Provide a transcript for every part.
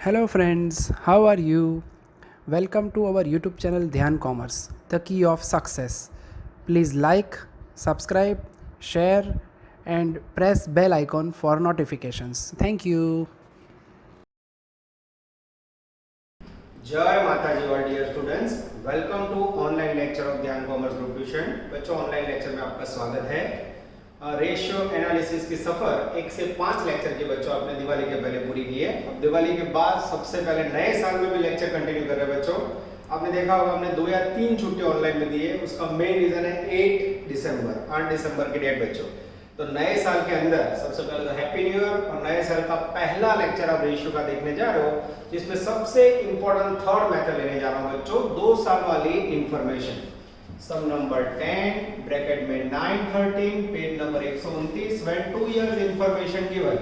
Hello friends, how are you? Welcome to our YouTube channel Dhyan Commerce, the key of success. Please like, subscribe, share and press bell icon for notifications. Thank you. जय माताजी और dear students, welcome to online lecture of Dhyan commerce group tuition. बच्चों, online lecture में आपका स्वागत है। Ratio analysis की सफर 1 से 5 लेक्चर की बच्चों आपने दिवाली के पहले पूरी की है। अब दिवाली के बाद सबसे पहले नए साल में भी लेक्चर कंटिन्यू कर रहे हैं बच्चों। आपने देखा होगा हमने 2 या 3 छुट्टी ऑनलाइन में दी है। उसका मेन रीजन है 8 दिसंबर की डेट बच्चों। तो नए साल के अंदर सबसे पहले तो हैप्पी न्यू ईयर, और नए साल का पहला लेक्चर आप रेशियो का देखने जा रहे हो, जिसमें सबसे इंपॉर्टेंट थर्ड मेथड लेने जा रहा हूं बच्चों, 2 साल वाली इंफॉर्मेशन। सम नंबर 10 ब्रैकेट में 9 13 page number 129 when 2 years information given.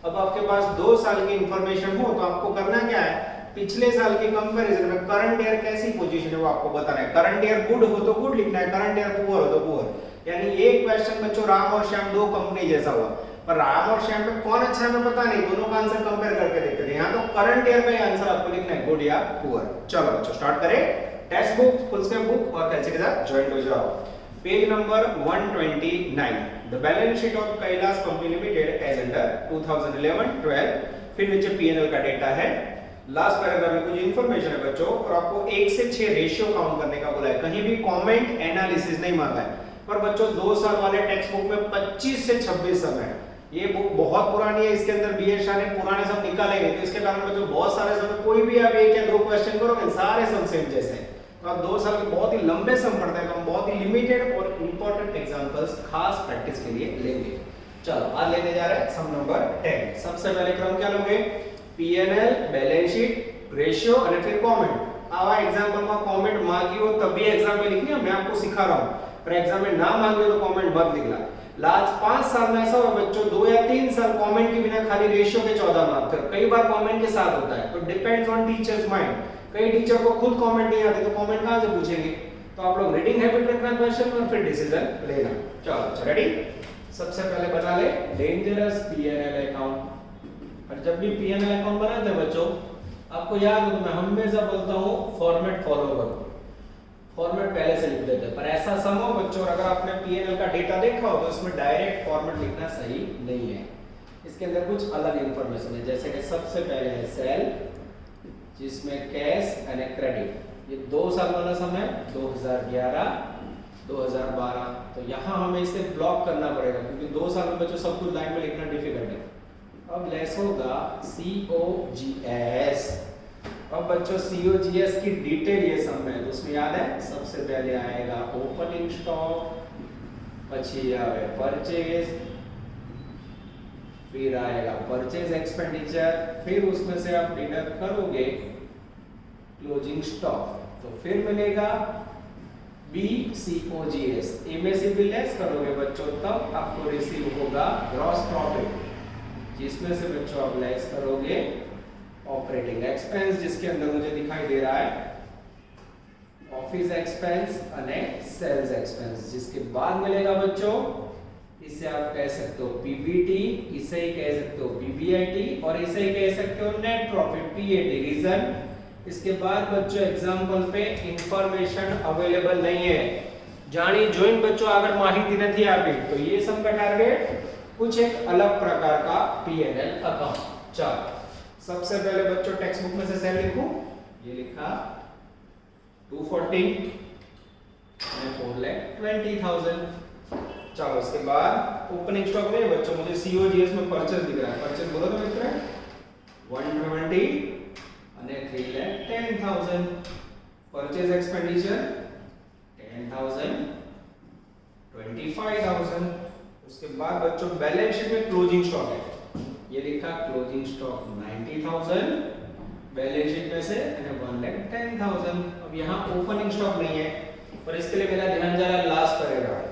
अब आपके पास 2 साल की इंफॉर्मेशन हो तो आपको करना क्या है, पिछले साल के कंपैरिजन में करंट ईयर कैसी पोजीशन है वो आपको बताना है। करंट ईयर गुड हो तो गुड लिखना है, करंट ईयर पुअर हो तो पुअर। यानी एक क्वेश्चन बच्चों राम और श्याम 2 कंपनी जैसा हुआ, पर राम और श्याम में कौन अच्छा है हमें पता नहीं, दोनों का आंसर कंपेयर करके देखते हैं। यहाँ तो करंट ईयर का आंसर आपको लिखना है, गुड या पुअर। चलो बच्चों स्टार्ट करें। Text book, foolscap book और कैसे के साथ ज्वाइन हो जाओ। Page number 129, the balance sheet of Kailash company limited as under 2011-12। फिर नीचे पीएनएल का डेटा है। लास्ट पैराग्राफ में कुछ इंफॉर्मेशन है बच्चों, और आपको 1 से 6 रेशियो काउंट करने का बोला है। कहीं भी कमेंट एनालिसिस नहीं मांगा है, पर बच्चों 2 साल वाले टेक्स्ट बुक में 25 से 26 सम है। ये बुक बहुत पुरानी है, इसके अंदर बीएस शाह ने पुराने सम निकाले गए, तो इसके कारण बच्चों बहुत सारे सम, कोई भी आप 1 या 2 क्वेश्चन करोगे सारे सम सेम जैसे हैं। तो आप 2 साल के बहुत ही लंबे सम पढ़ते हैं, तो हम बहुत ही लिमिटेड और इंपॉर्टेंट एग्जांपल्स खास प्रैक्टिस के लिए लेंगे। चलो आज लेने जा रहे हैं सम नंबर 10। सबसे पहले क्रम क्या लोगे, पीएनएल, बैलेंस शीट, रेशियो और फिर कमेंट। आवा एग्जांपल में कमेंट मांगी हो तब भी एग्जाम में लिखनी है, मैं आपको सिखा रहा हूं। पर एग्जाम में ना मांगे तो कमेंट मत लिखना। लास्ट 5 साल में ऐसा हुआ बच्चों, 2 या 3 साल कमेंट के बिना खाली रेशियो के 14 मार्क थे, कई बार कमेंट के साथ होता है। तो डिपेंड्स ऑन टीचर्स माइंड। कई टीचर को खुद कमेंट नहीं आते तो कमेंट कहां से पूछेंगे। तो आप लोग रीडिंग हैबिट रखना क्वेश्चन और फिर डिसीजन लेना। चलो रेडी। सबसे पहले बना ले डेंजरस पीएनएल अकाउंट। और जब भी पीएनएल अकाउंट बनाते हैं बच्चों, आपको याद हो तो मैं हमेशा बोलता हूं फॉर्मेट फॉलो करो। फॉर्मेट पहले से लिख देते हैं, पर ऐसा सम हो बच्चों, अगर आपने पीएनएल का डेटा देखा हो तो इसमें डायरेक्ट फॉर्मेट लिखना सही नहीं है। इसके अंदर कुछ अलग इंफॉर्मेशन है, जैसे कि सबसे पहले है सेल, जिसमें कैश एंड क्रेडिट। ये 2 साल वाला सम है, 2011 2012। तो यहाँ हमें इसे ब्लॉक करना पड़ेगा, क्योंकि 2 साल में बच्चों सब कुछ लाइन में लिखना डिफिकल्ट है। अब लेस होगा COGS। अब बच्चों COGS की डिटेल ये सब है, तो उसमें याद है सबसे पहले आएगा ओपनिंग स्टॉक, પછી આવે परचेज, फिर आएगा परचेज एक्सपेंडिचर, फिर उसमें से आप डिडक्ट करोगे क्लोजिंग स्टॉक, तो फिर मिलेगा BCOGS। इनमें से भी लेस करोगे बच्चों तब आपको रिसीव होगा ग्रॉस प्रॉफिट, जिसमें से बच्चों आप लेस करोगे ऑपरेटिंग एक्सपेंस, जिसके अंदर मुझे दिखाई दे रहा है ऑफिस एक्सपेंस और सेल्स एक्सपेंस। जिसके बाद मिलेगा बच्चों, इसे आप कह सकते हो PBT, इसे ही कह सकते हो PBIT और इसे ही कह सकते हो नेट प्रॉफिट PAT। रीजन, इसके बाद बच्चों एग्जांपल पे इंफॉर्मेशन अवेलेबल नहीं है, जानी जोइन बच्चों अगर माहिती नहीं आपी तो ये सब का टारगेट कुछ एक अलग प्रकार का पीएनएल अकाउंट। चलो सबसे पहले बच्चों टेक्स्ट बुक में से सेल लिखूं, ये लिखा 240 और 4,20,000। चलो उसके बाद ओपनिंग स्टॉक में बच्चों मुझे COGS में परचेज दिख रहा है, परचेज बोलो तो मित्र 120 और 3,10,000। Purchase expenditure 10,000 25,000। उसके बाद बच्चों बैलेंस शीट में क्लोजिंग स्टॉक है, ये लिखा क्लोजिंग स्टॉक 90,000, बैलेंस शीट में से 1,10,000। अब यहाँ ओपनिंग स्टॉक नहीं है, पर इसके लिए मेरा ध्यान जा रहा है लास्ट पैराग्राफ,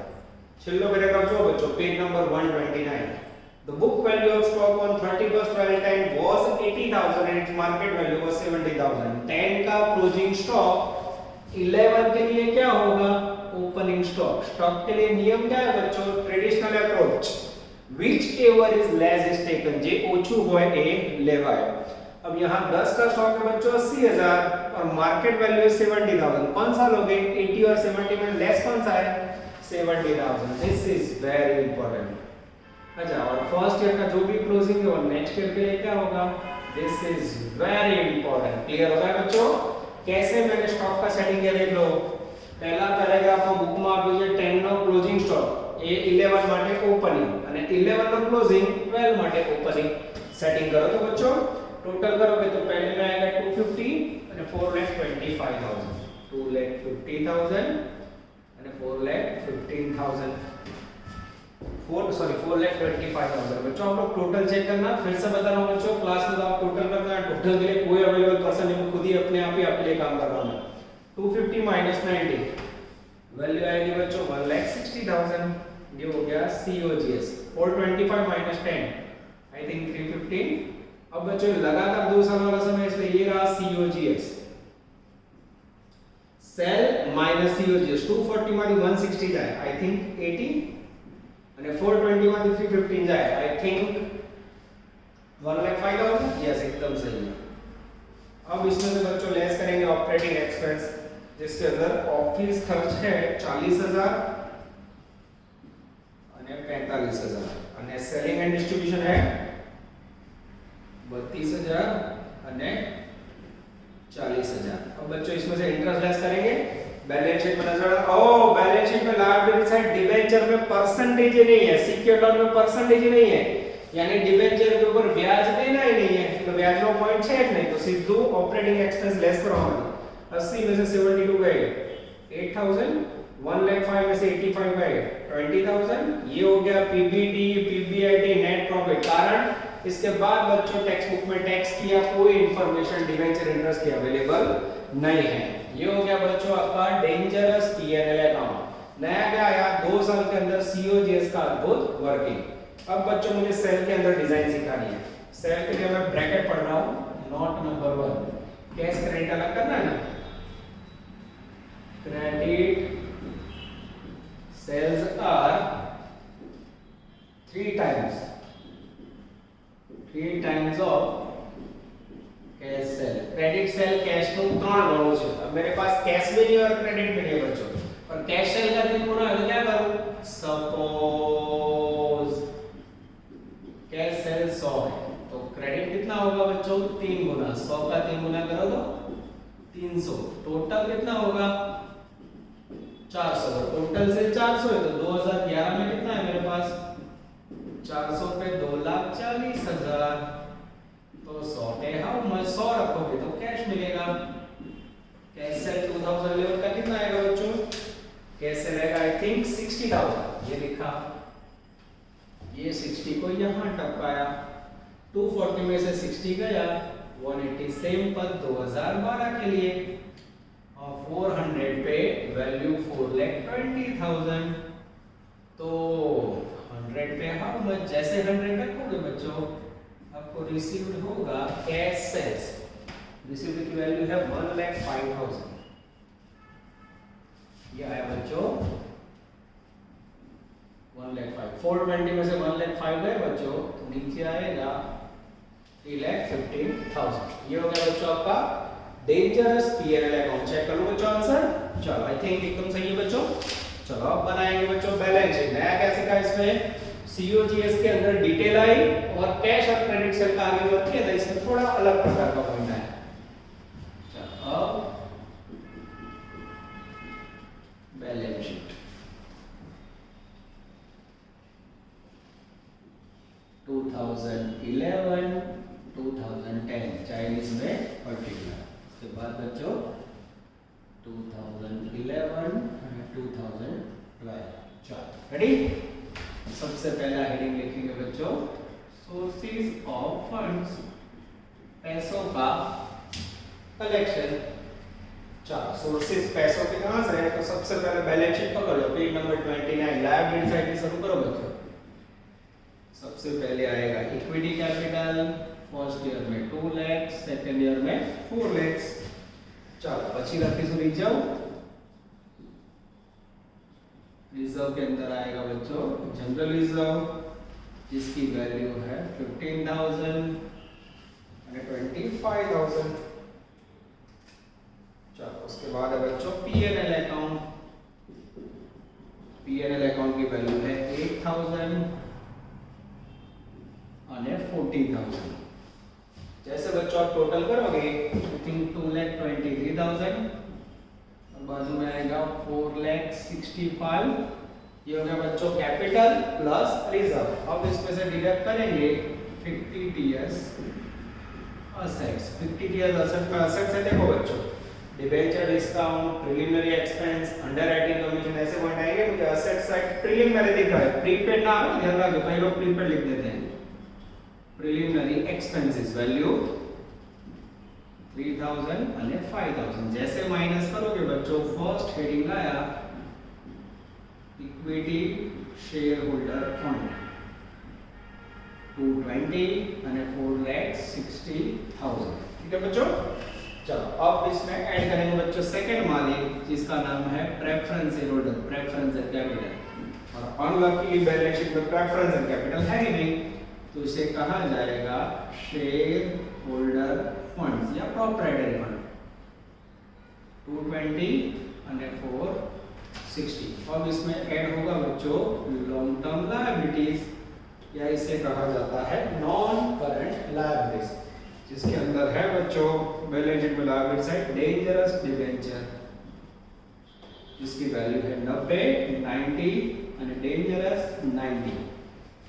छिल्लो पैराग्राफ जो बच्चों page number 129। The book value of stock on 31/12 was 80,000 and its market value was 70,000। 10 का क्लोजिंग स्टॉक 11 के लिए क्या होगा, ओपनिंग स्टॉक। स्टॉक के लिए नियम क्या है बच्चों, traditional approach, whichever is less is taken, जे ओछું હોય એ લેવાય। अब यहाँ 10 का स्टॉक है बच्चों 80,000 और मार्केट वैल्यू है 70,000। कौन सा लोगे? 80 और 70 में लेस कौन सा है? 70,000। This is very important. अच्छा, और फर्स्ट ईयर का जो भी क्लोजिंग है वो नेक्स्ट ईयर के लिए क्या होगा? This is very important. Clear हो गया बच्चों? कैसे मैंने स्टॉक का सेटिंग किया देख लो। पहला पैराग्राफ में बुक में आप्યું છે 10 નો ક્લોઝિંગ સ્ટોક, એ 11 માટે ઓપનિંગ અને 11 નો ક્લોઝિંગ 12 માટે ઓપનિંગ સેટિંગ કરો। तो बच्चों टोटल करोगे तो पहले में आएगा 250 અને 4,25,000, 2,50,000 અને 4,15,000, 4,25,000। बच्चों आप लोग टोटल चेक करना। फिर से बता रहा हूँ बच्चों, क्लास में तो आप टोटल करना है, टोटल के लिए कोई अवेलेबल पर्सन नहीं, खुद ही अपने आप ही आपके लिए काम कर रहा हूँ। 250 माइनस 90 वैल्यू आएगी बच्चों 1,60,000। ये हो गया COGS। 425 minus 10 I think 315। अब बच्चों लगातार 2 साल वाला समय, इसलिए ये रहा COGS। सेल माइनस COGS 240 માંથી 160 જાય आई थिंक 80 અને 420 માંથી 315 જાય आई थिंक 1,05,000। यस, एकदम सही है। अब इसमें से बच्चों लेस करेंगे ऑपरेटिंग एक्सपेंस, जिसके अंदर ऑफिस खर्च है 40,000 અને 45,000 અને सेलिंग एंड डिस्ट्रीब्यूशन है 32,000 અને 40,000। अब बच्चों इसमें से इंटरेस्ट लेस करेंगे। बैलेंस शीट में नजर बैलेंस शीट में लायबिलिटी साइड डिबेंचर में परसेंटेज ही नहीं है, सिक्योर्ड लोन में परसेंटेज ही नहीं है, यानी डिबेंचर के ऊपर ब्याज देना ही नहीं है, तो ब्याज नो पॉइंट है नहीं, तो सीधो ऑपरेटिंग एक्सपेंस लेस करवाना। 80 में से 72 गए 8,000, 1,05,000 में से 85 गए 20,000। ये हो गया पीबीडी, पीबीआईटी, नेट प्रॉफिट। कारण इसके बाद बच्चों टेक्स्ट बुक में टैक्स किया कोई इंफॉर्मेशन डिबेंचर इंटरेस्ट की अवेलेबल नहीं है। ये हो गया बच्चों आपका डेंजरस पीएनएल अकाउंट। नया क्या आया 2 साल के अंदर COGS का अद्भुत वर्किंग। अब बच्चों मुझे सेल के अंदर डिजाइन सिखानी है। सेल के लिए मैं ब्रैकेट पढ़ रहा हूं, नोट नंबर 1, कैश क्रेडिट अलग करना है ना, credit sales are 3 times of cash sale. Credit sale cash નું 3 ગણું છે। अब मेरे पास कैश भी नहीं और क्रेडिट भी नहीं बच्चों, और कैश सेल का 3 गुना है तो क्या करूं? सपोज कैश सेल 100 है तो क्रेडिट कितना होगा बच्चों? 3 गुना। 100 का 3 गुना करो तो 300। टोटल कितना होगा? 400। टोटल से 400 है तो 2011 में कितना है मेरे पास? 400 पे 2,40,000, तो 100 पे हाउ मच 100 रखोगे तो कैश मिलेगा। कैश सेल 2011 का कितना आएगा बच्चों? कैश सेल आएगा आई थिंक 60,000। ये लिखा, ये 60 को यहाँ टपकाया, 240 में से 60 गया 180 सेम पर 2012 के लिए, और 400 पे वैल्यू 4,20,000, तो 100 पे हाउ मच? जैसे 100 रखोगे बच्चों आपको रिसीव्ड होगा कैश सेल्स। रिसीव्ड की वैल्यू है 1,05,000। ये आया बच्चों 1,05,000। 420 में से 1,05,000 गए बच्चों तो नीचे आएगा 3,15,000। ये हो गया बच्चों आपका डेंजरस पीएनएल अकाउंट। चेक कर लो बच्चों आंसर। चलो आई थिंक एकदम सही है बच्चों। चलो अब बनाएंगे बच्चों बैलेंस शीट। नया क्या सीखा इसमें? COGS के अंदर डिटेल आई और कैश और क्रेडिट सेल का आगे वर्क किया था, इसमें थोड़ा अलग प्रकार का पॉइंट आया। चलो अब बैलेंस शीट 2011 2010 चाइनीज में पर्टिकुलर। उसके बाद बच्चों 2011 2012। चलो रेडी। सबसे पहला हेडिंग लिखेंगे बच्चों सोर्सेज ऑफ फंड्स, पैसों का कलेक्शन। चलो सोर्सेज पैसों के कहां से है? तो सबसे पहले बैलेंस शीट पकड़ लो, पेज नंबर 29 लायबिलिटी साइड से शुरू करो बच्चों। सबसे पहले आएगा इक्विटी कैपिटल, फर्स्ट ईयर में 2 लाख, सेकंड ईयर में 4 लाख। चलो પછી લખીશું रिजर्व। रिजर्व के अंदर आएगा बच्चों जनरल रिजर्व, जिसकी वैल्यू है 15,000 25,000। चलो उसके बाद है बच्चों P&L अकाउंट। P&L अकाउंट की वैल्यू है 8,000 और 14,000। जैसे बच्चों आप टोटल करोगे आई थिंक 2,23,000 और बाजू में आएगा 4,65,000। ये हो गया बच्चों कैपिटल प्लस रिजर्व। अब इसमें से डिडक्ट करेंगे 50 टीएस असेट्स। 50 टीएस असेट्स में असेट्स है देखो बच्चों debenture discount, preliminary expense, underwriting commission, ऐसे पॉइंट आएंगे। मुझे असेट साइड प्रिलिमिनरी दिख रहा है, प्रीपेड ना हो, ध्यान रखो कई लोग प्रीपेड लिख देते हैं। प्रिलिमिनरी एक्सपेंसेस वैल्यू 3,000 અને 5,000। जैसे माइनस करोगे बच्चों फर्स्ट हेडिंग आया इक्विटी शेयर होल्डर फंड 220 અને 4,60,000। ठीक है बच्चों। चलो अब इसमें ऐड करेंगे बच्चों सेकंड मालिक जिसका नाम है preference share holder, preference and capital. और अनलकी बैलेंस शीट में प्रेफरेंस एंड कैपिटल है ही नहीं, तो इसे कहा जाएगा शेयर होल्डर फंड्स या प्रोप्राइटरी फंड। 220 અને 460। अब इसमें ऐड होगा बच्चों लॉन्ग टर्म लायबिलिटीज या इसे कहा जाता है नॉन करंट लायबिलिटीज, जिसके अंदर है बच्चों बैलेंस शीट में लायबिलिटी साइड डेंजरस डिबेंचर जिसकी वैल्यू है 90, 90 और डेंजरस 90।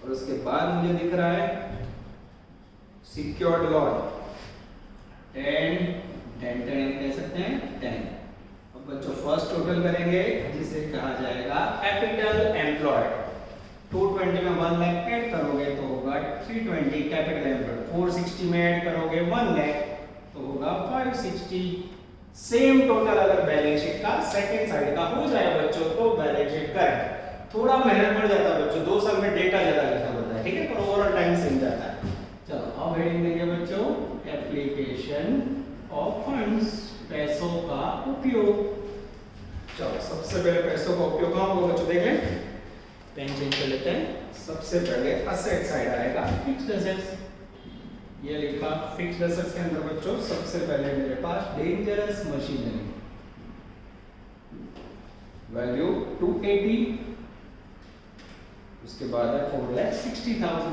और उसके बाद मुझे दिख रहा है सिक्योर्ड लोन 10 कह सकते हैं 10। अब बच्चों फर्स्ट टोटल करेंगे जिसे कहा जाएगा कैपिटल एम्प्लॉयड। 220 में 1 लाख ऐड करोगे तो होगा 320 कैपिटल एम्प्लॉयड। 460 में ऐड करोगे 1 लाख तो होगा 560। सेम टोटल अगर बैलेंस शीट का सेकंड साइड का हो जाए बच्चों तो बैलेंस शीट करें। थोड़ा मेहनत बढ़ जाता है बच्चों, 2 साल में डेटा ज्यादा लिखना पड़ता है, ठीक है, पर ओवरऑल टाइम सेम जाता है। चलो अब हेडिंग देंगे बच्चों एप्लीकेशन ऑफ फंड्स, पैसों का उपयोग। चलो सबसे पहले पैसों का उपयोग कहां होगा बच्चों देख लें, पेन चेंज कर लेते हैं। सबसे पहले असेट साइड आएगा फिक्स्ड असेट्स। ये लिखा फिक्स्ड असेट्स के अंदर बच्चों सबसे पहले मेरे पास डेंजरस मशीनरी वैल्यू 280। उसके बाद है 4,60,000।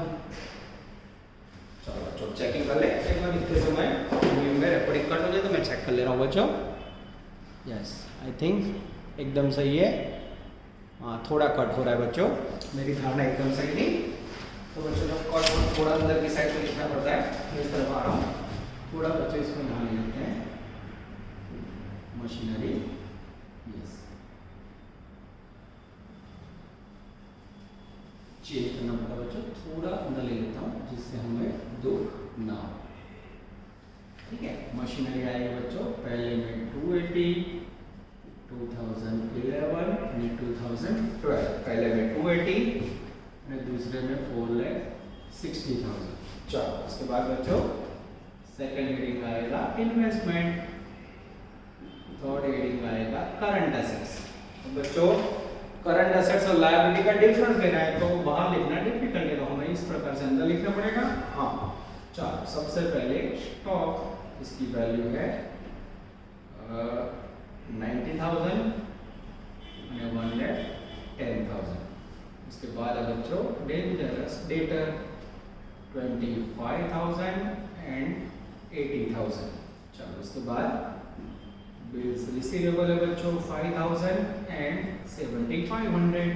चलो बच्चों चेकिंग कर ले एक बार लिखते समय मेरे रिकॉर्डिंग कट हो जाए तो मैं चेक कर ले रहा हूँ बच्चों। यस आई थिंक एकदम सही है। हाँ थोड़ा कट हो रहा है बच्चों, मेरी धारणा एकदम सही थी। तो बच्चों जब कट थोड़ा अंदर की साइड में लिखना पड़ता है, मैं करवा रहा हूँ थोड़ा बच्चों इसमें ध्यान देते हैं। मशीनरी यस चेंज करना पड़ता बच्चों, थोड़ा अंदर ले लेता हूँ जिससे हमें दुख ना हो। ठीक है मशीनरी आएगी बच्चों पहले में 280, 2011 और 2012। पहले में 280 और दूसरे में 4,60,000। चलो उसके बाद बच्चों सेकंड हेडिंग आएगा इन्वेस्टमेंट, थर्ड हेडिंग आएगा करंट एसेट्स। बच्चों करंट एसेट्स और लायबिलिटी का डिफरेंस लेना है तो बाहर लिखना डिफिकल्ट है, तो हमें इस प्रकार से अंदर लिखना पड़ेगा। हाँ चलो सबसे पहले स्टॉक, इसकी वैल्यू है 90,000 और 110,000। उसके बाद है बच्चों डेंजरस डेटर 25,000 एंड 80,000। चलो उसके बाद बिल्स रिसीवेबल है बच्चों 5,000 एंड 7,500।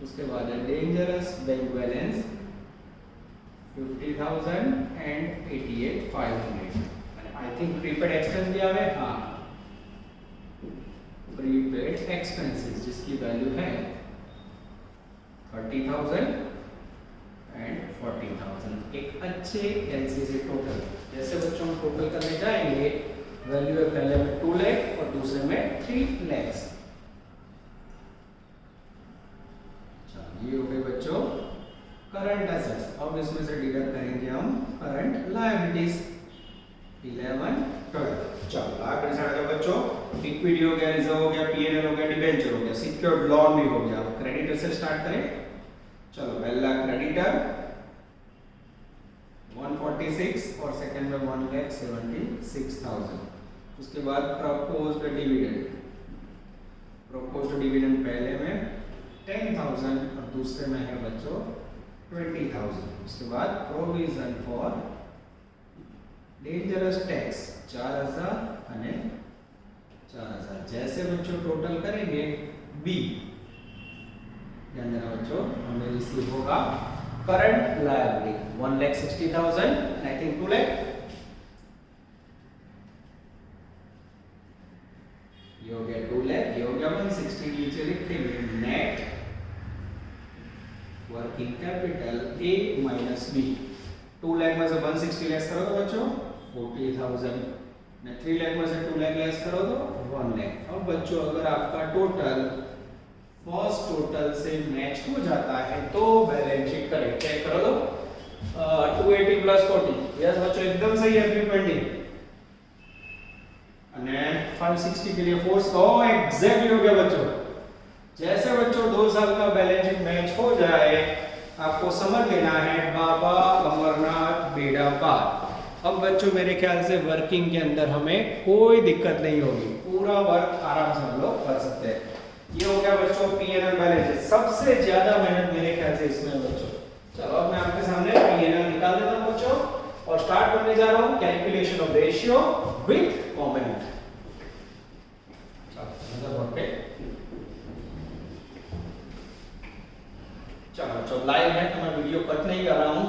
उसके बाद है dangerous bank balance 50,000 and 88,500। I think prepaid expense दिया हुआ है। हाँ प्रीपेड एक्सपेंसेस जिसकी वैल्यू है 30,000 एंड 40,000। एक अच्छे एलसीसी टोटल जैसे बच्चों हम टोटल करने जाएंगे वैल्यू है पहले में 2 लाख और दूसरे में 3 लाख। ये हो गए बच्चों करंट एसेट्स। अब इसमें से डिडक्ट करेंगे हम करंट लायबिलिटीज 11, 12। चलो लायबिलिटी साइड का बच्चों इक्विटी हो गया, रिजर्व हो गया, पीएनएल हो गया, डिबेंचर हो गया, सिक्योर्ड लोन भी हो गया। क्रेडिटर से स्टार्ट करें। चलो पहला क्रेडिटर 140 46 और सेकंड में 1,76,000। उसके बाद प्रपोज्ड डिविडेंड पहले में 10,000 और दूसरे में है बच्चों 20,000। उसके बाद प्रोविजन फॉर डेंजरस टैक्स 4,000 અને 4,000। जैसे बच्चों टोटल करेंगे बी के अंदर बच्चों हमें रिसीव होगा current liability 1,60,000 and I think 2 lakh। ये हो गया 2 lakh, ये हो गया 160। नीचे लिखेंगे net working capital A minus B। 2 lakh में से 160 लेस करो तो बच्चों 40,000 ने 3 लाख में से 2 लाख लेस करो तो 1 लाख। अब बच्चों अगर आपका टोटल फर्स्ट टोटल से मैच हो जाता है तो बैलेंस शीट करेक्ट चेक करो तो 280 प्लस 40। यस बच्चों एकदम सही है पेंडिंग। અને 560 के लिए फोर्स को एग्जैक्टली हो गया बच्चों। जैसे बच्चों 2 साल का बैलेंस शीट मैच हो जाए आपको समझ लेना है बाबा अमरनाथ बेड़ा पार। अब बच्चों मेरे ख्याल से वर्किंग के अंदर हमें कोई दिक्कत नहीं होगी, पूरा वर्क आराम से हम लोग कर सकते हैं। ये हो गया बच्चों पीएनएल बैलेंस शीट। सबसे ज्यादा मेहनत मेरे ख्याल से इसमें बच्चों। चलो अब मैं आपके सामने पीएनएल निकाल देता हूं बच्चों और स्टार्ट करने जा रहा हूं calculation of ratio with comment. चलो लाइव है तो मैं वीडियो कट नहीं कर रहा हूं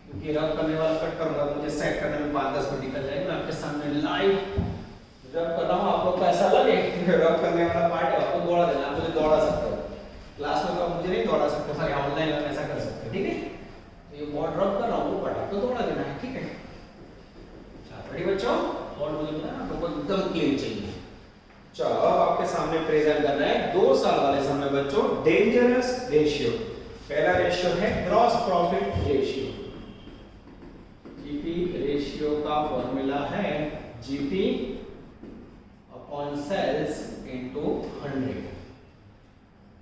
क्योंकि रब करने वाला कट करूंगा मुझे सेट करने में 5-10 मिनट निकल जाएंगे। मैं आपके सामने लाइव रब कर रहा हूं। आप लोग को ऐसा लगे रब करने वाला पार्ट है आपको दौड़ा देना, आप मुझे दौड़ा सकते हो क्लास में, तो आप मुझे नहीं दौड़ा सकते, खाली ऑनलाइन में ऐसा कर सकते हो। ठीक है तो ये बोर्ड रब कर रहा हूं ऊपर आपको दौड़ा देना है। ठीक है चलो रेडी बच्चों। बोर्ड मुझे पता है आपको एकदम क्लीन चाहिए। चलो अब आपके सामने प्रेजेंट करना है 2 साल वाले समय बच्चों डेंजरस रेशियो। पहला रेशियो है gross profit ratio. GP ratio का फॉर्मूला है GP upon sales into 100।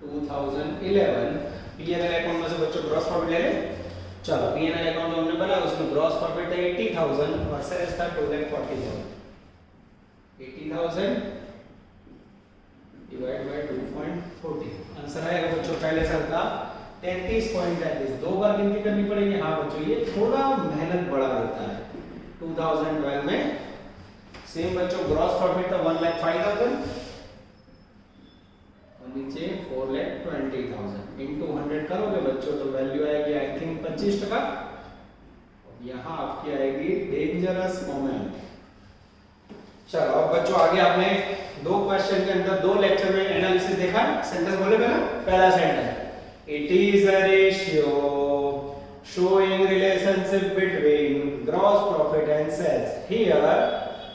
2011 PNL account में से बच्चों ग्रॉस प्रॉफिट ले ले। चलो पीएनएल अकाउंट जो हमने बनाया उसमें ग्रॉस प्रॉफिट था 80,000 और सेल्स था 2,40,000। 80,000 डिवाइड बाय 2.40 आंसर आएगा बच्चों पहले साल का 33.33। 2 बार गिनती करनी पड़ेगी। हाँ बच्चों ये थोड़ा मेहनत बढ़ा देता है। 2012 में सेम बच्चों ग्रॉस प्रॉफिट था 1,05,000 और नीचे 4,20,000 इनटू 100 करोगे बच्चों तो वैल्यू आएगी आई थिंक 25%। और यहाँ आपकी आएगी डेंजरस मोमेंट। चलो अब बच्चों आगे आपने 2 क्वेश्चन के अंदर 2 लेक्चर में एनालिसिस देखा। सेंटेंस बोले पहला पहला sentence it is a ratio showing relationship between gross profit and sales. Here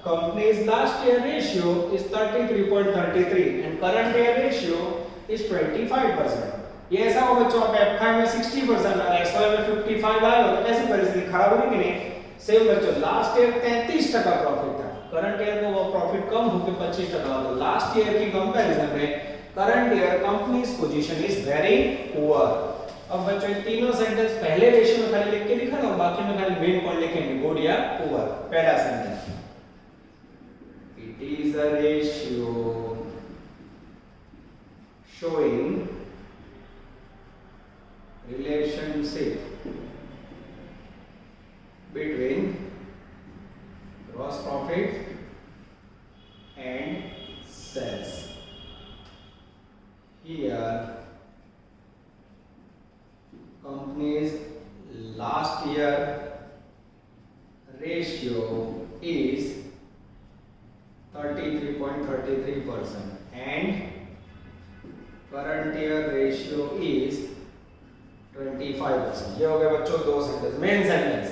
company's last year ratio is 33.33 and current year ratio is 25%. ये ऐसा हो बच्चों आप F5 में 60% और X5 में 55 आए हो तो कैसी परिस्थिति खराब होगी कि नहीं। सेम बच्चों लास्ट ईयर 33% प्रॉफिट था, करंट ईयर को वो प्रॉफिट कम होकर 25% हुआ। तो लास्ट ईयर की कंपैरिजन में current year companies position is very poor. अब बच्चों ये तीनों सेंटेंस पहले रेशियो में खाली लिख के लिखा और बाकी में खाली मेन पॉइंट लिखेंगे गुड या पुअर। पहला sentence it is a ratio showing relationship between gross profit and sales. Here company's last year ratio is 33.33% and current year ratio is 25%. ये हो गया बच्चों दो सेंटेंस, मेन सेंटेंस।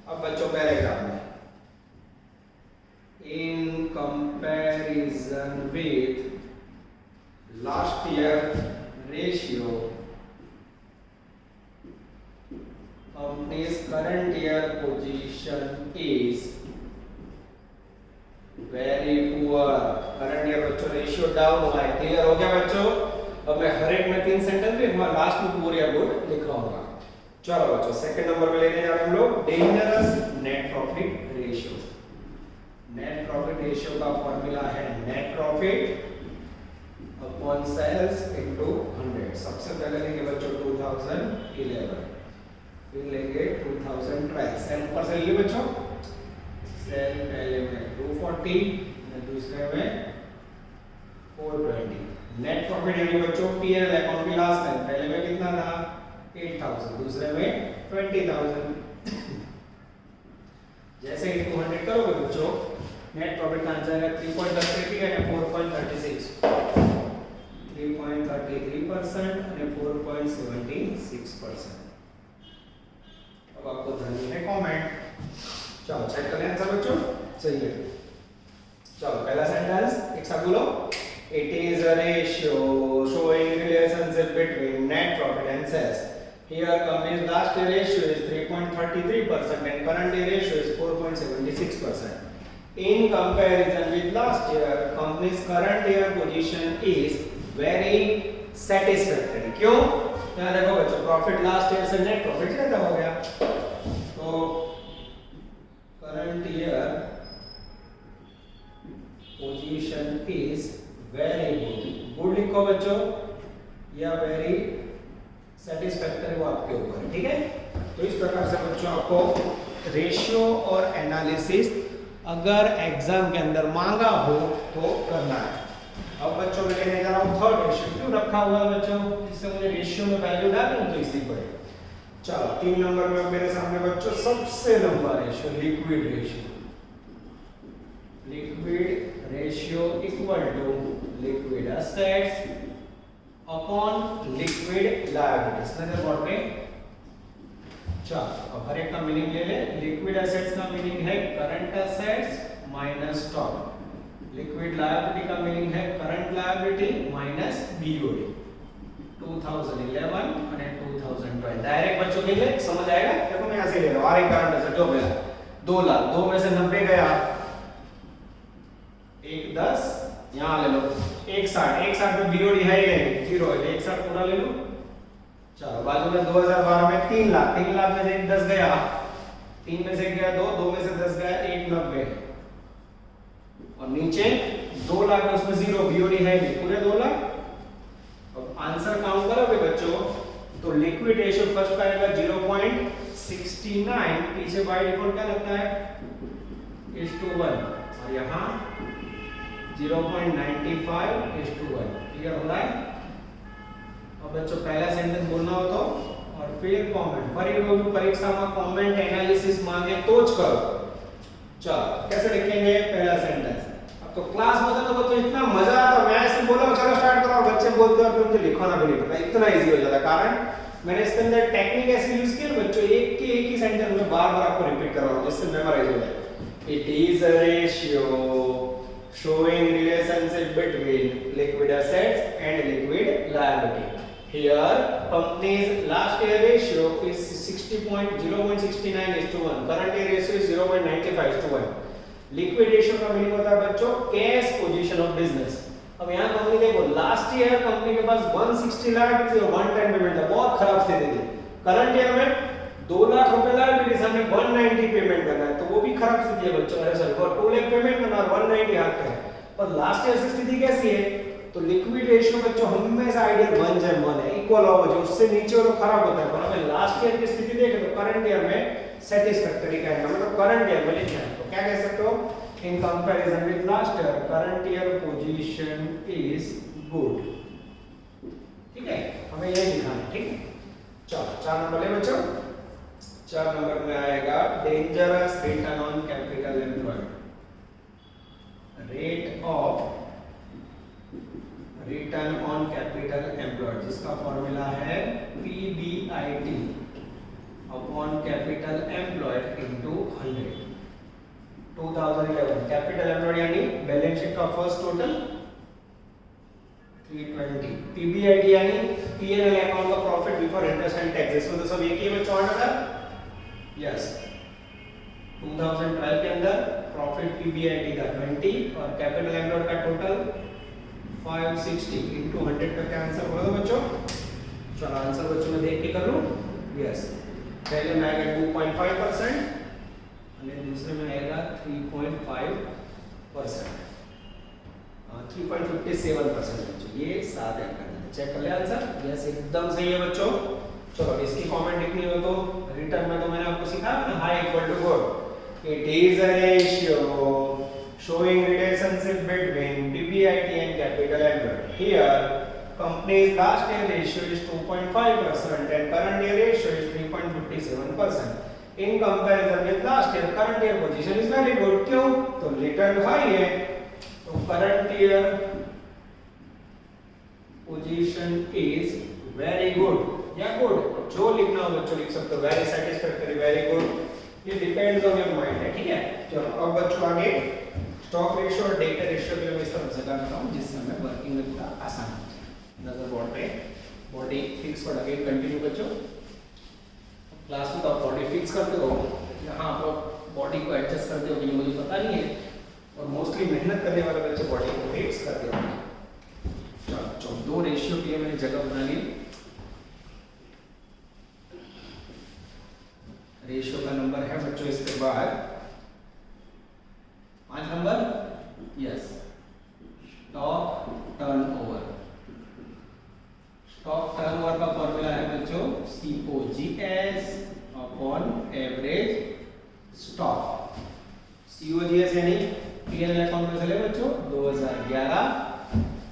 अब बच्चों पैराग्राफ में in comparison with last year ratio company's current year position is very poor. current year बच्चों ratio down हुआ है। क्लियर हो गया बच्चों? अब मैं हर एक में 3 सेंटेंस भी लास्ट में पूरी गुड लिख रहा हूँ। चलो बच्चों सेकंड नंबर पे लेने जा रहे हैं हम लोग dangerous net profit ratio. Net profit ratio का फॉर्मूला है net profit upon sales into 100। सबसे पहले लेंगे बच्चों 2011, फिर लेंगे 2012। सेल ऊपर से लेंगे बच्चों, सेल पहले में 240 और दूसरे में 420। नेट प्रॉफिट यानी बच्चों पीएनएल अकाउंट की लास्ट लाइन, पहले में कितना था 8000, दूसरे में 20000। जैसे ही 200 करोगे बच्चों नेट प्रॉफिट का आंसर है 3.33 है 4.36, 3.33% અને 4.76%। अब आपको धनी है कमेंट। चलो चेक कर लें आंसर बच्चों, सही है। चलो पहला सेंटेंस एक साथ बोलो, it is a ratio showing relationship between net profit and sales. Here company's last year ratio is 3.33% and current year ratio is 4.76%. In comparison with last year, company's current year position is very satisfactory. क्यों? यहाँ देखो बच्चों profit last year से net profit ज्यादा हो गया, तो current year position is very good. Good लिखो बच्चों या वेरी सेटिस्फैक्टरी, वो आपके ऊपर है, ठीक है। तो इस प्रकार से बच्चों आपको रेशियो और एनालिसिस अगर एग्जाम के अंदर मांगा हो तो करना है। अब बच्चों मैं लेने जा रहा हूँ थर्ड रेशियो। क्यों रखा हुआ है बच्चों, जिससे मुझे रेशियो में वैल्यू डालूं तो इसी पर। चलो 3 नंबर में मेरे सामने बच्चों सबसे लंबा ratio liquid ratio. Liquid ratio equal to liquid assets upon liquid liabilities. नजर बोर्ड पे। चलो अब हर एक का मीनिंग ले ले। लिक्विड एसेट्स का मीनिंग है current assets minus stock, liquid liability का मीनिंग है करंट लायबिलिटी माइनस बीओडी। 2011 और 2012 डायरेक्ट बच्चों के लिए समझ आएगा। देखो मैं यहां से ले रहा हूं, आर करंट एसेट जो मिला 2 लाख, 2 में से 90 गया, 1 10 यहां ले लो, 160 में बीओडी है ही नहीं, 0 है, 160 पूरा ले लो। चलो बाजू में 2012 में 3 लाख, 3 लाख में से 1 10 गया, 3 में से गया 2, 2 में से 10 गया 1 90, और नीचे 2 लाख है उसमें 0, बीओडी है नहीं, पूरे 2 लाख। अब आंसर काउंट करोगे बच्चों तो लिक्विड रेशियो फर्स्ट का आएगा 0.69, पीछे बाय डिफॉल्ट क्या लगता है 1:1, और यहाँ 0.95 1:1। क्लियर हो रहा है। अब बच्चों पहला सेंटेंस बोलना हो तो, और फिर कमेंट। पर ये जो परीक्षा में कमेंट एनालिसिस मांगे तो ज करो। चलो कैसे लिखेंगे पहला सेंटेंस। अब तो क्लास में तो बच्चों इतना मजा आता, मैं ऐसे बोला चलो स्टार्ट करो, बच्चे बोलते हैं फिर मुझे लिखना भी नहीं पड़ता, इतना इजी हो जाता है। कारण मैंने इसके अंदर टेक्निक ऐसे यूज की बच्चों, एक ही सेंटेंस में बार-बार आपको रिपीट करवा रहा हूं जिससे मेमोराइज हो जाए। It is a ratio showing relationship between liquid assets and liquid liability. Here company's last year ratio is 0.69:1, current year ratio is 0.95:1। Liquid ratio का मीनिंग होता है बच्चों कैश पोजीशन ऑफ बिजनेस। अब यहाँ कंपनी देखो last year company के पास 160 लाख और 110 payment था, बहुत खराब स्थिति थी। करंट ईयर में 2 लाख रुपए लायबिलिटी सामने 190 पेमेंट करना है, तो वो भी खराब स्थिति है बच्चों। अरे सर और 2 लाख पेमेंट करना और 190 हाथ पे है, और लास्ट ईयर की स्थिति कैसी है, तो लिक्विड रेशियो बच्चों हमेशा आइडियल 1:1 है, इक्वल हो, जो उससे नीचे वो खराब होता है। पर हमें लास्ट ईयर की स्थिति देखें तो करंट ईयर में सेटिस्फैक्टरी कहना, मतलब करंट ईयर में लिखना है तो क्या कह सकते हो, in comparison with last year current year position is good. ठीक है, हमें ये लिखना है। ठीक है, चलो 4 नंबर ले बच्चों। 4 नंबर में आएगा dangerous return on capital employed. Rate of return on capital employed, जिसका फॉर्मूला है PBIT upon capital employed into 100। 2011 capital employed यानी बैलेंस शीट का फर्स्ट टोटल 320, PBIT यानी P&L अकाउंट का profit before interest and taxes. तो सब एक ही में चॉर्ट था। यस 2012 के अंदर प्रॉफिट PBIT का 20 और कैपिटल एम्प्लॉयड का टोटल 560 इनटू 100 का क्या आंसर बोलो बच्चों। चलो आंसर बच्चों मैं देख के कर लूं। यस पहले में आएगा 2.5% અને दूसरे में आएगा 3.5%, 3.57% बच्चों, ये 7 ऐड कर देते। चेक कर ले आंसर, यस एकदम सही है बच्चों। चलो इसकी कमेंट लिखनी हो तो रिटर्न में तो मैंने आपको सिखाया ना, high equal to good, it is a ratio showing relationship between PBIT and capital employed. Here, company's last year ratio is 2.5% and current year ratio is 3.57%. In comparison with last year, current year position is very good. क्यों? तो return high है, तो current year position is very good या good, जो लिखना हो बच्चों लिख सकते हो, very satisfactory, very good, ये depends on your mind है, ठीक है। चलो अब बच्चों आगे स्टॉक रेशियो और डेटा रेशियो के लिए मैं इस तरह से करता हूँ जिससे हमें वर्किंग में थोड़ा आसान हो जाए। नजर बोर्ड पे, बॉडी फिक्स पर अगेन कंटिन्यू बच्चों, क्लास में तो आप बॉडी फिक्स करते हो, यहाँ आप बॉडी को एडजस्ट करते हो कि मुझे पता नहीं है, और मोस्टली मेहनत करने वाले बच्चे बॉडी को फिक्स करते हो। चलो दो रेशियो के लिए मैंने जगह बना ली। रेशियो का नंबर है बच्चों इसके बाद 5 number, yes, stock turnover. Stock turnover का फॉर्मूला है बच्चों COGS upon average stock. COGS यानी P&L अकाउंट में से ले बच्चों 2011,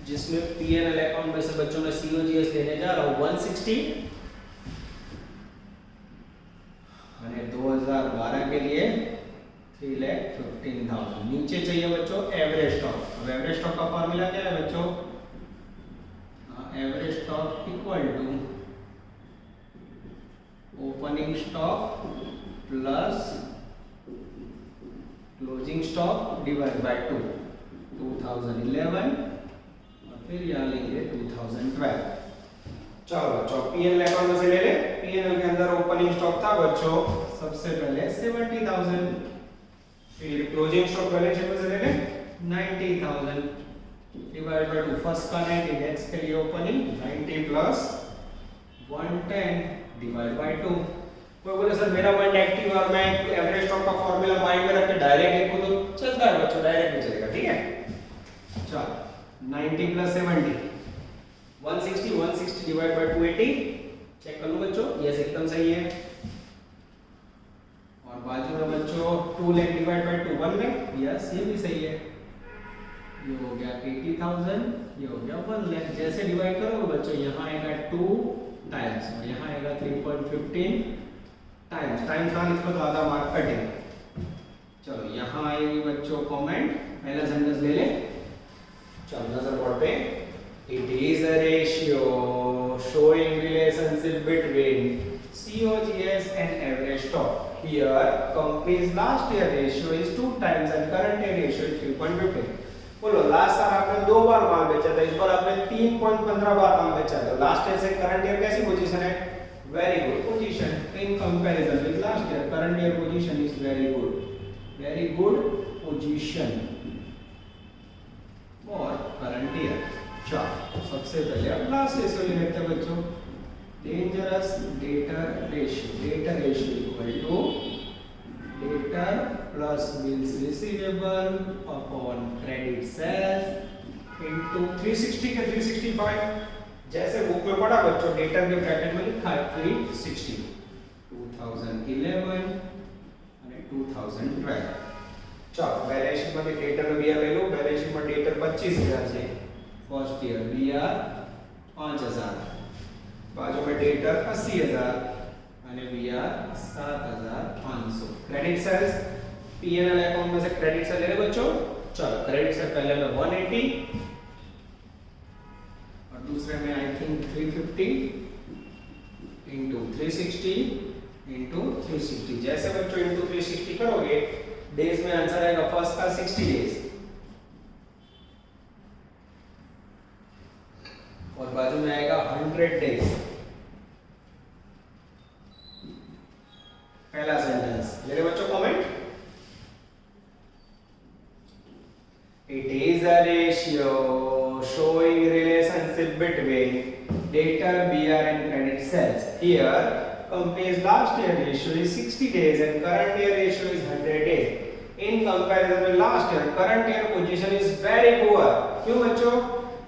जिसमें P&L अकाउंट में से बच्चों में COGS लेने जा रहा हूं 160, मैंने 2012 के लिए 3,15,000। नीचे चाहिए बच्चों एवरेज स्टॉक। अब एवरेज स्टॉक का फॉर्मूला क्या है बच्चों? Average stock equal to opening stock plus closing stock divide by 2, 2011 और फिर यहाँ लेंगे 2012। चलो बच्चों P&L अकाउंट में से ले ले। P&L के अंदर ओपनिंग स्टॉक था बच्चों सबसे पहले 70,000, फिर क्लोजिंग स्टॉक बैलेंस शीट में से ले ले 90,000 डिवाइड बाय 2, फर्स्ट का 90, नेक्स्ट के लिए ओपनिंग 90 प्लस 110 डिवाइड बाय 2। कोई बोले सर मेरा माइंड एक्टिव और मैं एवरेज स्टॉक का फार्मूला माइंड में रख के डायरेक्ट लिखूं तो चलता है बच्चों, डायरेक्ट भी चलेगा, ठीक है। चलो 90 प्लस 70 160, 160 डिवाइड बाय 280, चेक कर लो बच्चों, यस एकदम सही है। और बाजू में बच्चों 2 lakh divide by 2 1 lakh, yes ये भी सही है। ये हो गया 80,000, ये हो गया 1 लाख। जैसे डिवाइड करोगे बच्चों यहाँ आएगा 2 टाइम्स और यहाँ आएगा 3.15 टाइम्स, टाइम्स ना लिखो तो आधा मार्क कटेगा। चलो यहाँ आएगी बच्चों कमेंट, पहला सेंटेंस ले ले। चलो नजर बोर्ड पे, it is a ratio showing relationship between COGS and average stock. Here company's last year ratio is 2 times and current year ratio is 3.15. बोलो लास्ट साल आपने 2 बार माल बेचा था, इस बार आपने 3.15 बार माल बेचा था। लास्ट ईयर से करंट ईयर कैसी पोजीशन है? Very good position. In comparison with last year current year position is very good position for current year. चलो सबसे पहले अब लास्ट रेशियो ले लेते हैं बच्चों, dangerous debtor ratio equal to debtor plus bills receivable upon credit sales into 360 के 365। जैसे बुक में पढ़ा बच्चों, डेटर के ब्रैकेट में लिखा है 360, 2011 અને 2012। चलो बैलेंस शीट में डेटर में बीआर ले लो। बैलेंस शीट में डेटर 25,000 છે, फर्स्ट ईयर बीआर 5,000, बाजू में डेटर 80,000 અને B R 7,500। Credit sales P&L account में से क्रेडिट सेल ले ले बच्चों। चलो क्रेडिट सेल पहले में 180 और दूसरे में आई थिंक 350 इनटू 360 इनटू 360। जैसे बच्चों इनटू 360 करोगे डेज में आंसर आएगा फर्स्ट का 60 डेज और बाजू में आएगा 100 डेज। पहला सेंटेंस ले ले बच्चों comment, it is a ratio showing relationship between debtor BR and credit sales. Here company's last year ratio is 60 days and current year ratio is 100 days. In comparison with last year, current year position is very poor. क्यों बच्चों?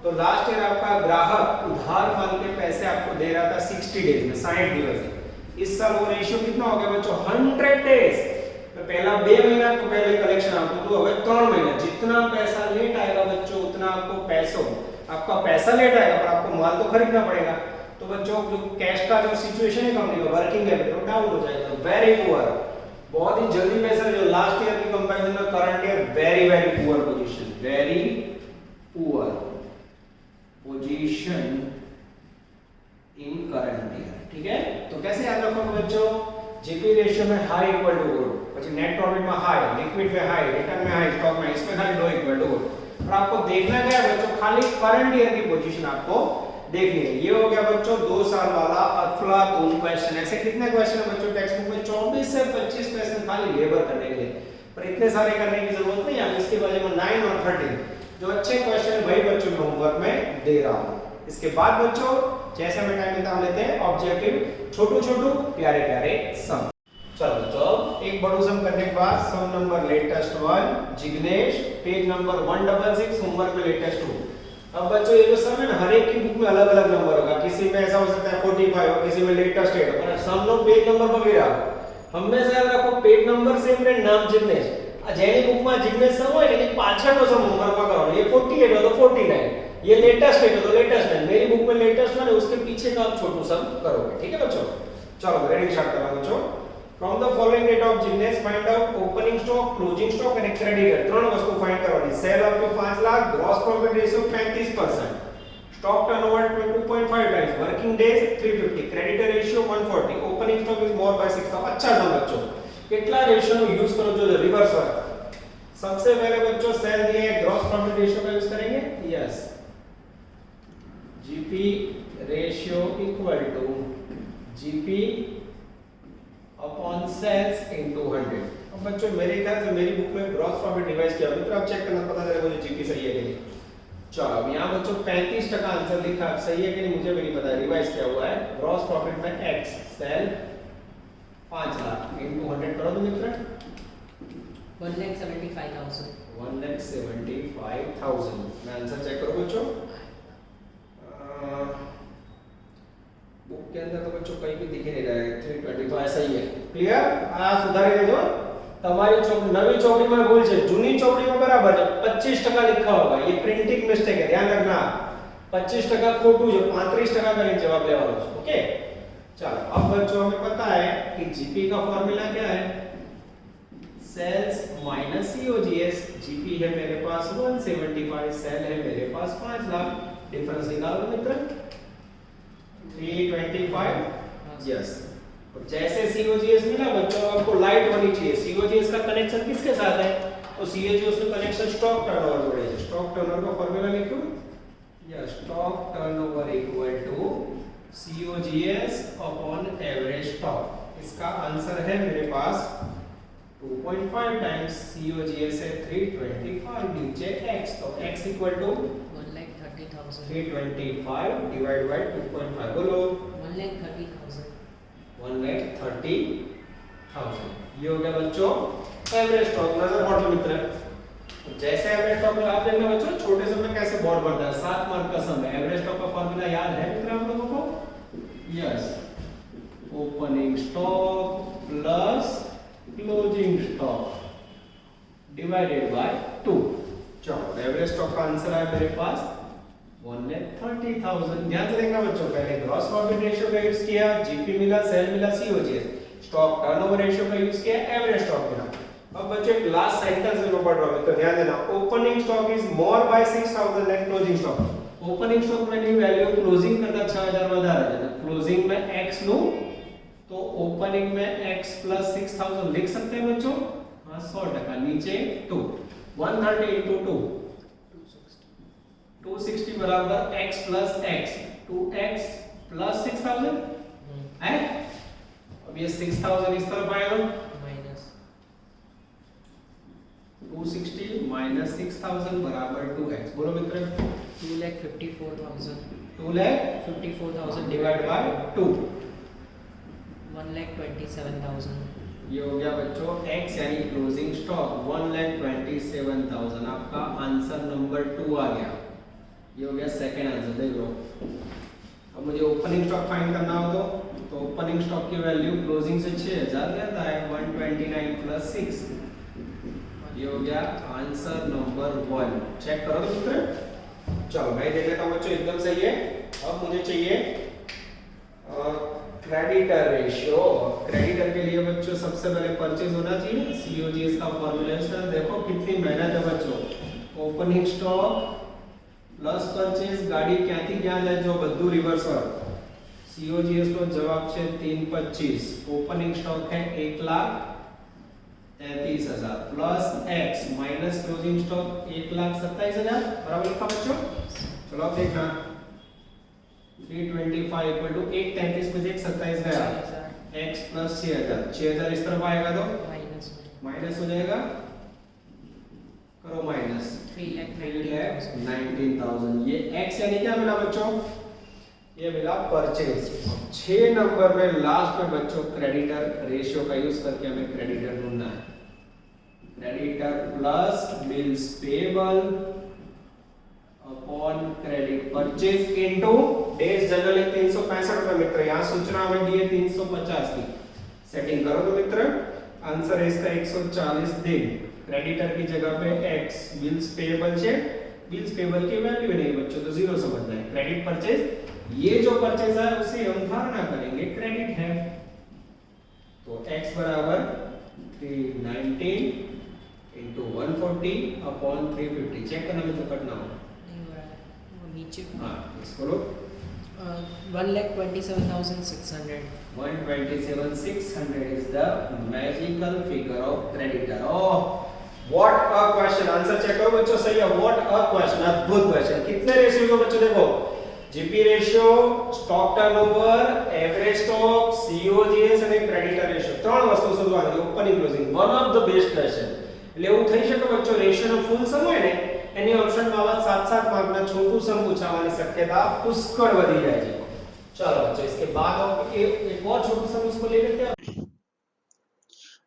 तो last year आपका ग्राहक उधार माल के पैसे आपको दे रहा था 60 डेज में, 60 दिवस। इस साल वो रेशियो कितना हो गया बच्चों? 100 डेज। तो पहला 2 महीना को पहले कलेक्शन आपको तो अब 3 महीना। जितना पैसा लेट आएगा बच्चों उतना आपका पैसा लेट आएगा पर आपको माल तो खरीदना पड़ेगा। तो बच्चों जो कैश का जो सिचुएशन है कंपनी का, वर्किंग कैपिटल डाउन हो जाएगा, वेरी पुअर। बहुत ही जल्दी पैसा जो लास्ट ईयर की कंपैरिजन में current year very poor position, very poor position in current year. ठीक है, तो कैसे याद रखोगे बच्चों? जीपी रेशियो में हाई इक्वल टू गुड, પછી नेट प्रॉफिट में हाई, लिक्विड में हाई, रिटर्न में हाई, स्टॉक में इसमें खाली लो इक्वल टू गुड। और आपको देखना क्या है बच्चों? खाली करंट ईयर की पोजीशन आपको देखनी है। ये हो गया बच्चों 2 साल वाला अफलातून क्वेश्चन। ऐसे कितने क्वेश्चन है बच्चों टेक्स्ट बुक में? 24 से 25 क्वेश्चन खाली लेबर करने के लिए, पर इतने सारे करने की जरूरत नहीं है। इसके बजाय में 9 और 13 जो अच्छे क्वेश्चन है वही बच्चों को होमवर्क में दे रहा हूं। इसके बाद बच्चों जैसे हमें टाइम मिलता हम लेते हैं ऑब्जेक्टिव, छोटू प्यारे सम। चलो बच्चों एक बड़ू सम करने के बाद sum number latest 1 Jignesh, page number 166, homework में लेटेस्ट 2। अब बच्चों ये जो सम है ना हर एक की बुक में अलग अलग नंबर होगा, किसी में ऐसा हो सकता है 45 हो, किसी में लेटेस्ट 8 हो, पर सम नो पेज नंबर पर गिरा। हमेशा याद रखो पेज नंबर सेम रे नाम जिग्नेश। જેની બુકમાં જિગ્નેશ સમ હોય ને એ પાછળનો સમ હોમવર્કમાં કરવાનો। ये 48 हो तो 49, ये लेटेस्ट 8 हो तो लेटेस्ट 9। मेरी बुक में लेटेस्ट 1 है, उसके पीछे का आप छोटू सम करोगे। ठीक है बच्चों, चलो रीडिंग स्टार्ट करो बच्चों। From the following date of Jignesh find out opening stock, closing stock and creditor. तीन वस्तु फाइंड करवानी। सेल आपको 5 lakh, gross profit ratio 35%, stock turnover 2.5 times, working days 350, creditor ratio 140, opening stock is more by 6। अच्छा सम बच्चों કેટલા ratio નો use करो जो reverse है। सबसे पहले बच्चों सेल दिए है, ग्रॉस प्रॉफिट रेशियो का यूज करेंगे। Yes, GP ratio equal to GP upon sales into 100। अब बच्चों मेरे ख्याल से मेरी बुक में ग्रॉस प्रॉफिट रिवाइज किया तो आप चेक करना, पता चलेगा मुझे जीपी सही है कि नहीं। चलो अब यहां बच्चों 35% आंसर लिखा है, सही है कि नहीं मुझे भी नहीं पता, रिवाइज किया हुआ है। ग्रॉस प्रॉफिट में x सेल 5 लाख इनटू 100 करो तो मित्र 1,75,000। 1,75,000। मैं आंसर चेक करो बच्चों। बुक के अंदर तो बच्चों कहीं भी दिख ही नहीं रहा है। 320 तो ऐसा ही है। क्लियर? आ सुधारी देજો। તમારી નવી ચોપડીમાં ભૂલ છે, જૂની ચોપડીમાં બરાબર છે। 25% लिखा होगा, ये प्रिंटिंग मिस्टेक है, ध्यान रखना। 25% खोटू है, 35% का जवाब लेવાનો છે। ओके चलो अब बच्चों हमें पता है कि जीपी का फॉर्मूला क्या है? Sales minus COGS. जीपी है मेरे पास 175, सेल है मेरे पास 5 लाख। डिफरेंस निकालो मित्र 325। यस, और जैसे सीओजीएस मिला बच्चों आपको लाइट होनी चाहिए। सीओजीएस का कनेक्शन किसके साथ है? तो सीओजीएस का कनेक्शन स्टॉक टर्नओवर जोड़े है। स्टॉक टर्नओवर का फॉर्मूला लिखो। Yes, stock turnover equal to COGS upon average stock. इसका आंसर है मेरे पास 2.5 टाइम्स COGS है 325, नीचे x, तो x equal to 1,30,000। 325 divide by 2.5। बोलो 1,30,000। 1,30,000। ये हो गया बच्चों एवरेज स्टॉक। नजर पड़ लो मित्र, जैसे एवरेज स्टॉक में आप देखना बच्चों छोटे समय कैसे बोर्ड बढ़ता है। 7 मार्क का समय। एवरेज स्टॉक का फार्मूला याद है मित्र आप लोगों को? Yes, opening stock plus closing stock divided by 2। चलो एवरेज स्टॉक का आंसर है मेरे पास 1,30,000। ध्यान से देखना बच्चों, पहले ग्रॉस प्रॉफिट रेशियो का यूज किया, जीपी मिला, सेल मिला, सीओजीएस, स्टॉक टर्नओवर रेशियो का यूज किया, एवरेज स्टॉक मिला। अब बच्चों एक लास्ट सेंटेंस में पढ़ रहा हूं तो ध्यान देना। Opening stock is more by 6,000 then closing stock. Opening stock में ની વેલ્યુ ક્લોઝિંગ કરતા 6000 વધારે છે। ક્લોઝિંગ में x लो तो ओपनिंग में x प्लस 6000 लिख सकते हैं बच्चों। हां 100%। नीचे 2 130 into 2 260 बराबर x plus x 2x plus 6000 है। अब ये 6000 इस तरफ आएगा, माइनस 260 माइनस 6000 बराबर 2x। बोलो मित्र 2,54,000। 2,54,000 54,000 डिवाइड बाय 2। 1,27,000. ये हो गया बच्चों x यानी क्लोजिंग स्टॉक 1,27,000। आपका आंसर नंबर 2 आ गया। ये हो गया सेकंड आंसर। देख लो, अब मुझे ओपनिंग स्टॉक फाइंड करना हो तो ओपनिंग स्टॉक की वैल्यू क्लोजिंग से 6000 लेता है, 129 प्लस 6। ये हो गया आंसर नंबर 1। चेक करो तो मित्र। चलो मैं देख लेता हूँ बच्चों, एकदम सही है। अब मुझे चाहिए क्रेडिटर रेशियो। क्रेडिटर के लिए बच्चों सबसे पहले परचेज होना चाहिए, सीओजीएस का फॉर्मूला है। देखो कितनी मेहनत है बच्चों। ओपनिंग स्टॉक प्लस परचेज, गाड़ी क्यांથી ક્યાં જાય જો બધું રિવર્સ હોય। सीओजीएस નો જવાબ છે 325। ઓપનિંગ સ્ટોક है 1,33,000 plus x minus closing stock 1,27,000 बराबर लिखा बच्चों। चलो अब देखना 325 इक्वल टू 1,33 में से 1,27 गया, 6,000 x प्लस 6,000। 6,000 इस तरफ आएगा तो माइनस माइनस हो जाएगा, करो माइनस 3,19,000। ये x यानी क्या मिला बच्चों? ये मिला परचेज। 6 नंबर में लास्ट में बच्चों क्रेडिटर रेशियो का यूज करके हमें क्रेडिटर ढूंढना है। Creditor plus bills payable upon credit purchase into days generally 365 रुपए मित्र। यहाँ सूचना हमें दी है 350 की। सेटिंग करो तो मित्र, आंसर है इसका 140 दिन। क्रेडिटर की जगह पे x, बिल्स पेबल છે, बिल्स पेबल की वैल्यू नहीं बच्चों तो जीरो समझना है। क्रेडिट परचेज, ये जो परचेज है उसे हम धारणा करेंगे क्रेडिट है। तो x बराबर 319 into 140 अपॉन 350। चेक करना में तो कटना हो नहीं हो रहा है, वो नीचे हाँ इसको लो। 1,27,600. 127,600 is the magical figure of creditor. Oh, what a question! Answer check करो बच्चों, सही है। What a question! अद्भुत क्वेश्चन। कितने रेशियो को बच्चों देखो, GP ratio, stock turnover, average stock, COGS અને ક્રેડિટર રેશિયો, ત્રણ વસ્તુ શોધવાની છે opening closing. One of the best question. એટલે એવું થઈ શકે બચ્ચો રેશિયોનો ફૂલ સમ હોય ને એની ઓપ્શનમાં આવા 7-7 માર્કના છોટું સમ પૂછાવાની શક્યતા પુષ્કળ વધી જાય છે। चलो बच्चों इसके बाद एक और छोटी सा उसको ले लेते हैं।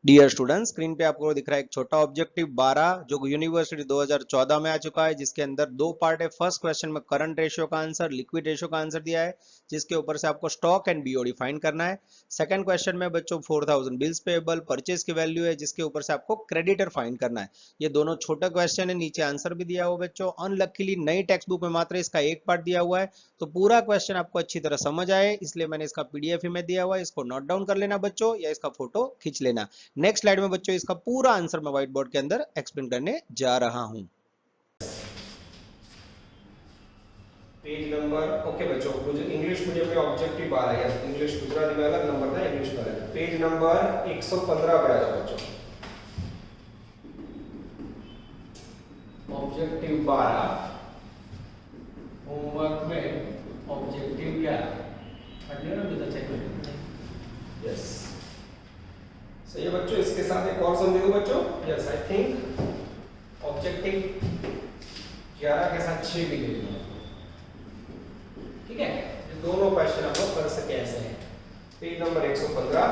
डियर स्टूडेंट, स्क्रीन पे आपको दिख रहा है एक छोटा ऑब्जेक्टिव 12 जो यूनिवर्सिटी 2014 में आ चुका है, जिसके अंदर दो पार्ट है। फर्स्ट क्वेश्चन में करंट रेशियो का आंसर, लिक्विड रेशियो का आंसर दिया है, जिसके ऊपर से आपको स्टॉक एंड बीओडी फाइंड करना है। सेकंड क्वेश्चन में बच्चों 4000 बिल्स पेएबल परचेज की वैल्यू है, जिसके ऊपर से आपको क्रेडिटर फाइंड करना है। ये दोनों छोटे क्वेश्चन है, नीचे आंसर भी दिया हुआ बच्चों। अनलकीली नई टेक्स्ट बुक में मात्र इसका एक पार्ट दिया हुआ है, तो पूरा क्वेश्चन आपको अच्छी तरह समझ आए इसलिए मैंने इसका पीडीएफ में दिया हुआ है। इसको नोट डाउन कर लेना बच्चों, या इसका फोटो खींच लेना। नेक्स्ट स्लाइड में बच्चों इसका पूरा आंसर मैं व्हाइट बोर्ड के अंदर एक्सप्लेन करने जा रहा हूं। पेज नंबर ओके बच्चों, मुझे इंग्लिश मीडियम में ऑब्जेक्टिव 12 है, इंग्लिश गुजराती में अलग नंबर था, इंग्लिश में अलग। पेज नंबर 115 पे आ जाओ बच्चों। ऑब्जेक्टिव 12 होमवर्क में ऑब्जेक्टिव 11 हटने ना तो चेक करें। यस सही है बच्चों। इसके साथ एक और सम दे दूं बच्चों। यस आई थिंक ऑब्जेक्टिव 11 के साथ 6 भी दे दूंगा, ठीक है। ये दोनों क्वेश्चन हम लोग कर सके ऐसे हैं। पेज नंबर 115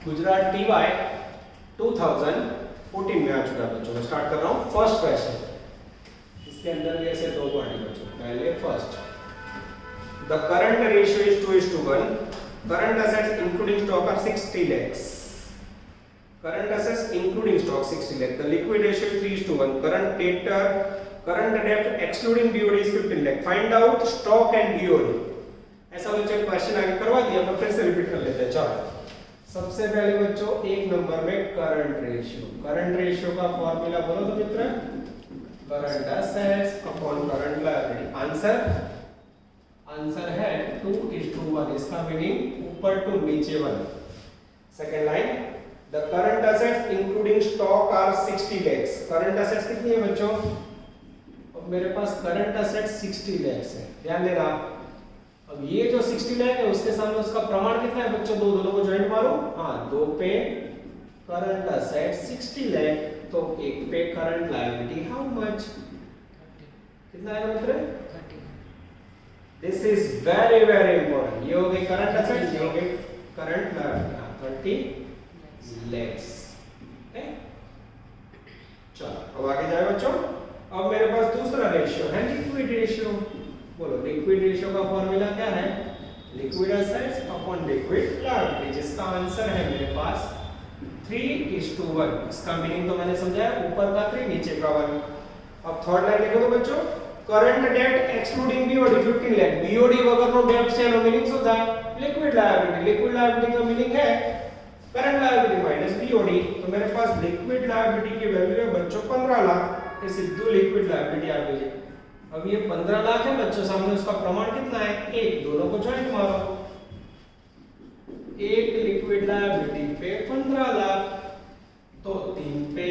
गुजरात टीवाई 2014 में आ चुका है बच्चों। मैं स्टार्ट कर रहा हूँ फर्स्ट क्वेश्चन। इसके अंदर भी ऐसे दो पार्ट है बच्चों। पहले first, the current ratio is 2:1। Current assets including stock are 60 lakhs। Current assets including stock 60 lakh. The liquid ratio is 3:1. Current debt excluding BOD is 15 lakh. Find out stock and BOD. ऐसा बच्चों question आगे करवा दिया, मैं फिर से repeat कर लेते हैं। चलो सबसे पहले बच्चों एक नंबर में करंट रेशियो। करंट रेशियो का फॉर्मूला बोलो तो मित्र, current assets upon current liability. Answer है 2:1। इसका मीनिंग ऊपर टू नीचे 1। Second line, The current assets including stock are 60 lakhs. Current assets कितनी है बच्चों? अब मेरे पास current assets 60 lakhs है, ध्यान देना। अब ये जो 60 लाख है उसके सामने उसका प्रमाण कितना है बच्चों? दो दोनों को ज्वाइंट मारो। हाँ, 2 पे current assets 60 लाख, तो 1 पे current liability how much? 30. कितना आएगा मित्र? 30. This is very very important। ये हो गई current assets, ये हो गई current liability। 30 lakhs। चलो अब आगे जाए बच्चों। अब मेरे पास दूसरा रेशियो है लिक्विड रेशियो। बोलो लिक्विड रेशियो का फॉर्मूला क्या है? Liquid assets upon liquid liability, जिसका आंसर है मेरे पास 3:1। इसका मीनिंग तो मैंने समझाया, ऊपर का 3 नीचे का 1। अब थर्ड लाइन लिखो तो बच्चों, current debt excluding BOD 15 lakh. BOD वगैरह नो डेट से नो मीनिंग होता है लिक्विड लायबिलिटी। लिक्विड लायबिलिटी का मीनिंग है करंट लायबिलिटी माइनस बीओडी। तो मेरे पास लिक्विड लायबिलिटी की वैल्यू है बच्चों 15 लाख। ये सिद्धू लिक्विड लायबिलिटी आ गई है। अब ये 15 लाख है बच्चों, सामने उसका प्रमाण कितना है? 1। दोनों को ज्वाइंट मारो, 1 लिक्विड लायबिलिटी पे 15 लाख, तो 3 पे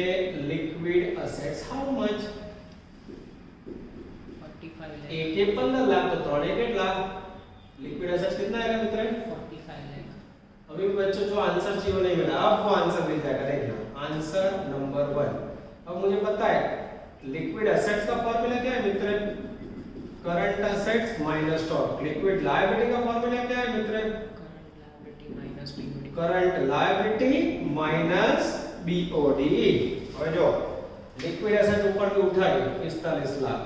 liquid assets how much? 45 lakh। एक ये 15 लाख तो 3 लाख। लिक्विड एसेट्स कितना आएगा मित्र? 45 lakh। अभी बच्चों जो आंसर चाहिए वो नहीं मिला, अब वो आंसर मिल जाएगा। देखना आंसर नंबर 1। अब मुझे पता है लिक्विड एसेट्स का फॉर्मूला क्या है मित्र? Current assets minus stock. Liquid liability का फॉर्मूला क्या है मित्र? Current liability minus BOD. और जो लिक्विड एसेट ऊपर की उठाई 45 लाख,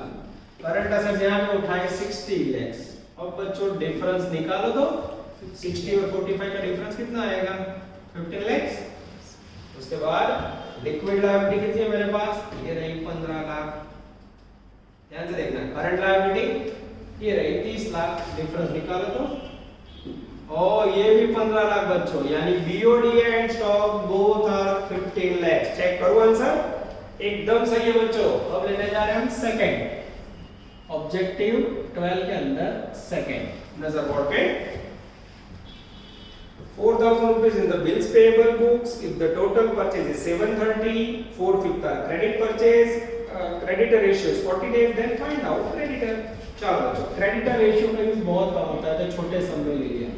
करंट एसेट्स यहां पे उठाए 60 lakhs। अब बच्चों डिफरेंस निकालो तो 60 और 45 का डिफरेंस कितना आएगा? 15 lakhs। उसके बाद लिक्विड लायबिलिटी कितनी है मेरे पास? ये रही 15 लाख। ध्यान से देखना, करंट लायबिलिटी ये रही 30 लाख। डिफरेंस निकालो तो, और ये भी 15 लाख बच्चों, यानी BOD and stock both are 15 lakhs। Check करो आंसर, एकदम सही है बच्चों। अब लेने जा रहे हैं हम सेकंड, ऑब्जेक्टिव 12 के अंदर सेकंड। नजर बोर्ड पे 4,000 rupees in the bills payable books if the total purchase is 730, 4/5 are credit purchase, creditor ratio is 40 days, then find out creditor। चलो बच्चों, creditor ratio का यूज बहुत कम होता है, तो छोटे सम में ले लिया।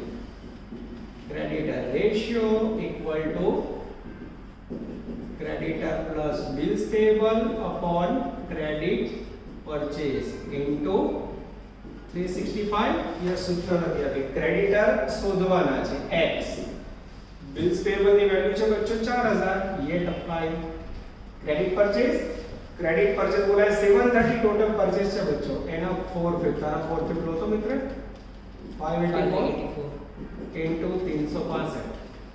creditor ratio equal to creditor plus bills payable upon credit purchase into 365। यह सूत्र નથી આપી। ક્રેડિટર શોધવાના છે x, બિલ્સ પેયેબલ ની વેલ્યુ છે બચ્ચો 4000, ये टपकाई। क्रेडिट परचेज बोला है 730 टोटल परचेज છે બચ્ચો, એના 4/5 તારા 4/5 લો તો મિત્ર 584 into 365।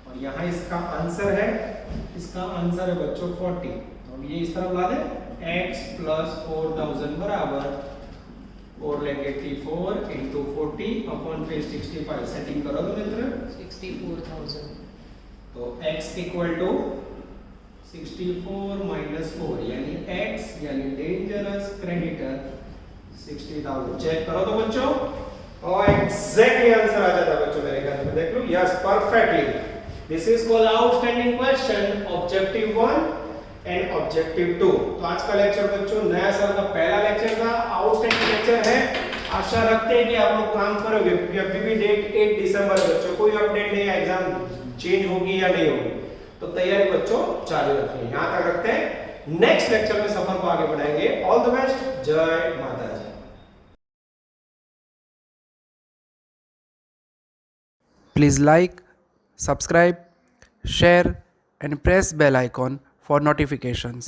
और यहाँ इसका आंसर है बच्चों 40। तो अब ये इस तरफ ला दे, x plus 4000 बराबर 484 into 40 upon 365। सेटिंग करो तो मित्र 64,000। तो x equal to 64 minus 4 यानी x यानी डेंजरस क्रेडिटर 60,000। चेक करो तो बच्चों, और एग्जैक्टली आंसर आ जाता है बच्चों मेरे ख्याल में। देख लो, yes perfectly. This is called outstanding question, objective 1 and objective 2। तो आज का लेक्चर बच्चों नया साल का पहला लेक्चर था, आउटस्टैंडिंग लेक्चर है। आशा रखते हैं कि आप लोग काम करोगे, क्योंकि अभी भी डेट 8 दिसंबर बच्चों, कोई अपडेट नहीं है एग्जाम चेंज होगी या नहीं होगी, तो तैयारी बच्चों चालू रखिए। यहां तक रखते हैं, नेक्स्ट लेक्चर में सफर को आगे बढ़ाएंगे। ऑल द बेस्ट, जय माता जी। Please like, subscribe, share and press bell icon for notifications.